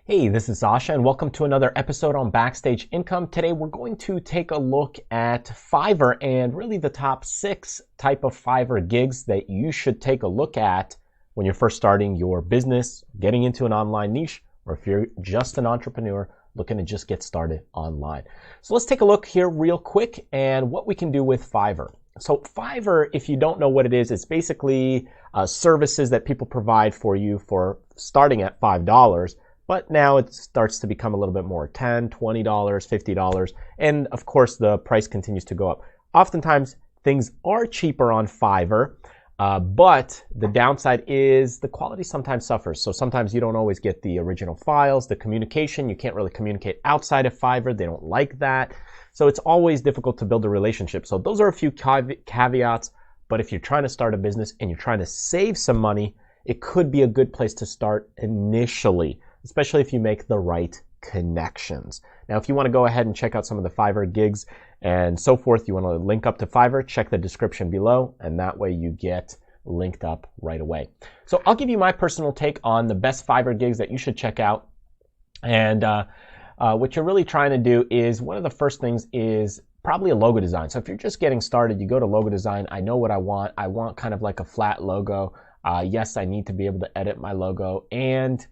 Hey, this is Sasha, and welcome to another episode on Backstage Income. Today, we're going to take a look at Fiverr and really the top 6 type of Fiverr gigs that you should take a look at when you're first starting your business, getting into an online niche, or if you're just an entrepreneur looking to just get started online. So let's take a look here real quick and what we can do with Fiverr. So Fiverr, if you don't know what it is, it's basically services that people provide for you for starting at $5. But now it starts to become a little bit more, $10, $20, $50, and of course the price continues to go up. Oftentimes things are cheaper on Fiverr, but the downside is the quality sometimes suffers. So sometimes you don't always get the original files, the communication, you can't really communicate outside of Fiverr, they don't like that. So it's always difficult to build a relationship. So those are a few caveats, but if you're trying to start a business and you're trying to save some money, it could be a good place to start initially, especially if you make the right connections. Now, if you want to go ahead and check out some of the Fiverr gigs and so forth, you want to link up to Fiverr, check the description below, and that way you get linked up right away. So I'll give you my personal take on the best Fiverr gigs that you should check out. And what you're really trying to do is, one of the first things is probably a logo design. So if you're just getting started, you go to logo design. I know what I want. I want kind of like a flat logo. Yes, I need to be able to edit my logo, and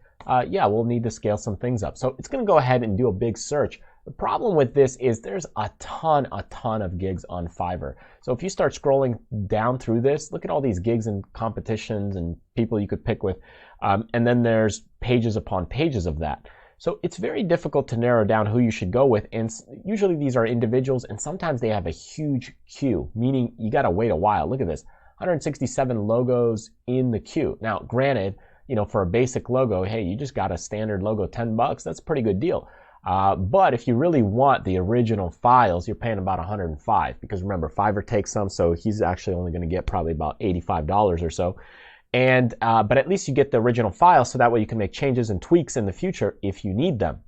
yeah, we'll need to scale some things up. So it's going to go ahead and do a big search. The problem with this is there's a ton of gigs on Fiverr. So if you start scrolling down through this, look at all these gigs and competitions and people you could pick with. And then there's pages upon pages of that. So it's very difficult to narrow down who you should go with. And usually these are individuals, and sometimes they have a huge queue, meaning you got to wait a while. Look at this, 167 logos in the queue. Now, granted, you know, for a basic logo, hey, you just got a standard logo, $10, that's a pretty good deal. But if you really want the original files, you're paying about $105, because remember, Fiverr takes some, so he's actually only going to get probably about $85 or so. And but at least you get the original files, so that way you can make changes and tweaks in the future if you need them.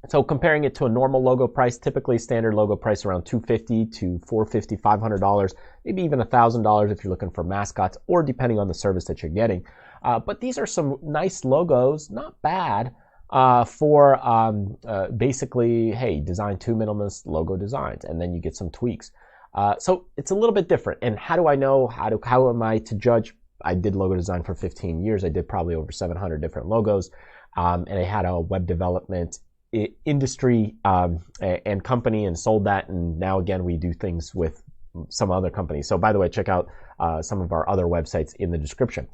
So comparing it to a normal logo price, typically standard logo price around $250 to $450, $500, maybe even $1,000 if you're looking for mascots, or depending on the service that you're getting. But these are some nice logos, not bad, for basically, hey, design 2 minimalist logo designs, and then you get some tweaks. So it's a little bit different. And how do I know? How am I to judge? I did logo design for 15 years. I did probably over 700 different logos, and I had a web development industry and company, and sold that. And now again, we do things with some other companies. So by the way, check out some of our other websites in the description,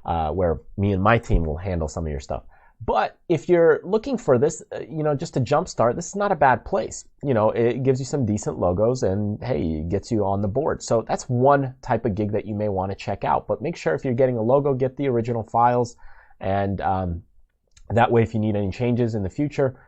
where me and my team will handle some of your stuff. But if you're looking for this, you know, just to jumpstart, this is not a bad place. You know, it gives you some decent logos, and hey, it gets you on the board. So that's one type of gig that you may want to check out. But make sure if you're getting a logo, get the original files, and that way if you need any changes in the future,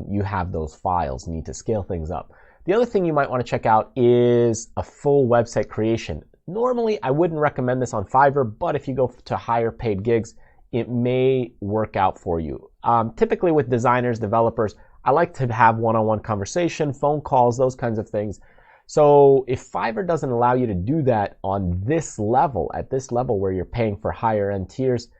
you have those files. You need to scale things up. The other thing you might want to check out is a full website creation. Normally, I wouldn't recommend this on Fiverr, but if you go to higher paid gigs, it may work out for you. Typically with designers, developers, I like to have one-on-one conversation, phone calls, those kinds of things. So if Fiverr doesn't allow you to do that on this level, at this level where you're paying for higher end tiers,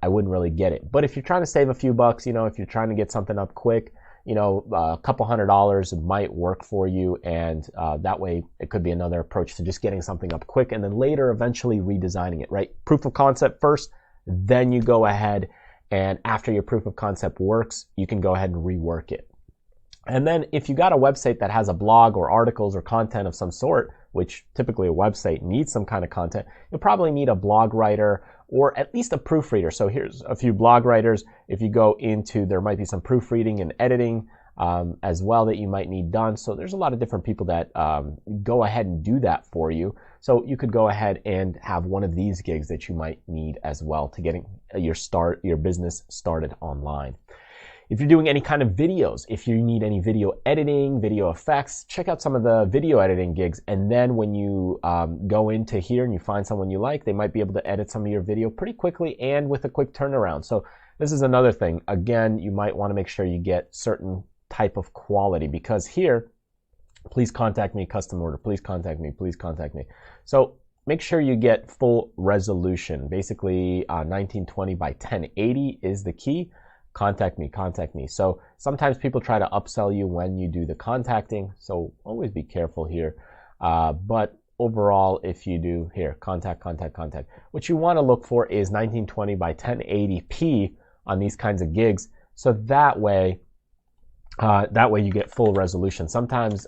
I wouldn't really get it. But if you're trying to save a few bucks, you know, if you're trying to get something up quick, you know, a couple $100 might work for you, and that way it could be another approach to just getting something up quick, and then later eventually redesigning it, right? Proof of concept first, then you go ahead, and after your proof of concept works, you can go ahead and rework it. And then if you got a website that has a blog or articles or content of some sort, which typically a website needs some kind of content, you'll probably need a blog writer or at least a proofreader. So here's a few blog writers. If you go into, there might be some proofreading and editing as well that you might need done. So there's a lot of different people that go ahead and do that for you. So you could go ahead and have one of these gigs that you might need as well to getting your business started online. If you're doing any kind of videos, if you need any video editing, video effects, check out some of the video editing gigs. And then when you go into here and you find someone you like, they might be able to edit some of your video pretty quickly and with a quick turnaround. So this is another thing. Again, you might want to make sure you get certain type of quality, because here, please contact me, custom order, please contact me, please contact me. So make sure you get full resolution. Basically, 1920 by 1080 is the key. contact me, contact me. So sometimes people try to upsell you when you do the contacting, so always be careful here. But overall, if you do here, contact, what you want to look for is 1920 by 1080p on these kinds of gigs. So that way you get full resolution. Sometimes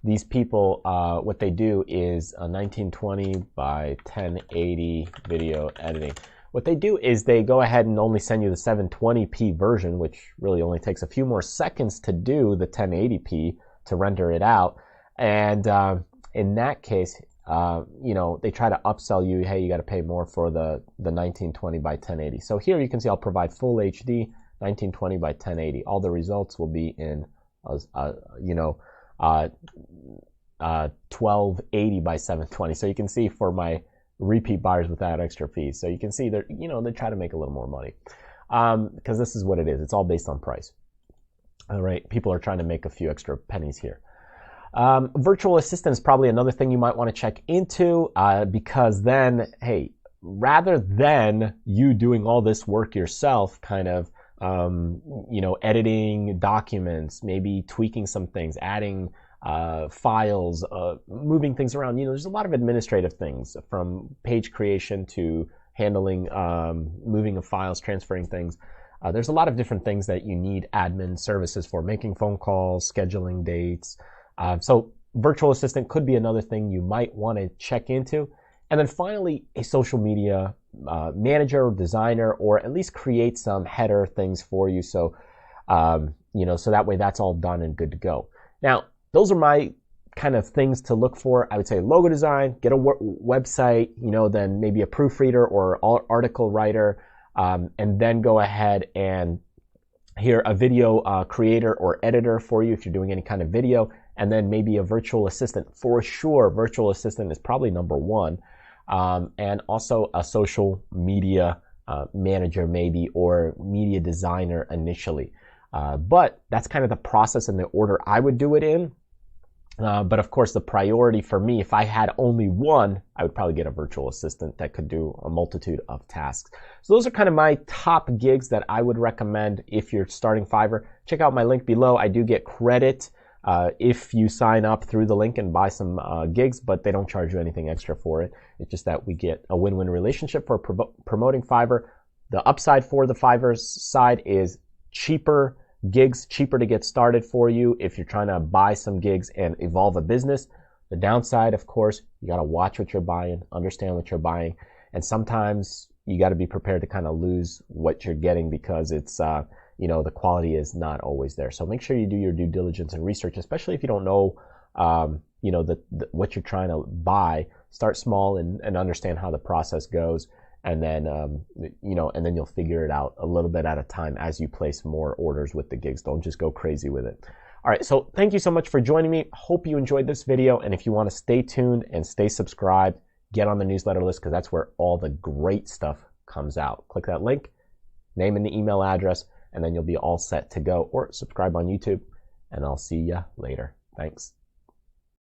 these people, what they do is a 1920 by 1080 video editing. What they do is they go ahead and only send you the 720p version, which really only takes a few more seconds to do the 1080p to render it out. And in that case, they try to upsell you, hey, you got to pay more for the 1920 by 1080. So here you can see I'll provide full HD, 1920 by 1080. All the results will be in 1280 by 720. So you can see for my repeat buyers without extra fees. So you can see they're, they try to make a little more money because this is what it is. It's all based on price. All right, people are trying to make a few extra pennies here. Virtual assistant is probably another thing you might want to check into because then, hey, rather than you doing all this work yourself, kind of, editing documents, maybe tweaking some things, adding files, moving things around. There's a lot of administrative things from page creation to handling, moving of files, transferring things. There's a lot of different things that you need admin services for, making phone calls, scheduling dates. So virtual assistant could be another thing you might want to check into. And then finally, a social media manager or designer, or at least create some header things for you. So, so that way that's all done and good to go. Now, those are my kind of things to look for. I would say logo design, get a website, then maybe a proofreader or article writer, and then go ahead and here a video creator or editor for you if you're doing any kind of video, and then maybe a virtual assistant. For sure, virtual assistant is probably number one, and also a social media manager maybe, or media designer initially. But that's kind of the process and the order I would do it in. But of course, the priority for me, if I had only one, I would probably get a virtual assistant that could do a multitude of tasks. So those are kind of my top gigs that I would recommend if you're starting Fiverr. Check out my link below. I do get credit if you sign up through the link and buy some gigs, but they don't charge you anything extra for it. It's just that we get a win-win relationship for promoting Fiverr. The upside for the Fiverr side is cheaper gigs, cheaper to get started for you if you're trying to buy some gigs and evolve a business. The downside, of course, you got to watch what you're buying, understand what you're buying, and sometimes you got to be prepared to kind of lose what you're getting because it's the quality is not always there. So make sure you do your due diligence and research, especially if you don't know what you're trying to buy. Start small and understand how the process goes. And then, and then you'll figure it out a little bit at a time as you place more orders with the gigs. Don't just go crazy with it. All right, so thank you so much for joining me. Hope you enjoyed this video. And if you want to stay tuned and stay subscribed, get on the newsletter list because that's where all the great stuff comes out. Click that link, name and the email address, and then you'll be all set to go. Or subscribe on YouTube, and I'll see you later. Thanks.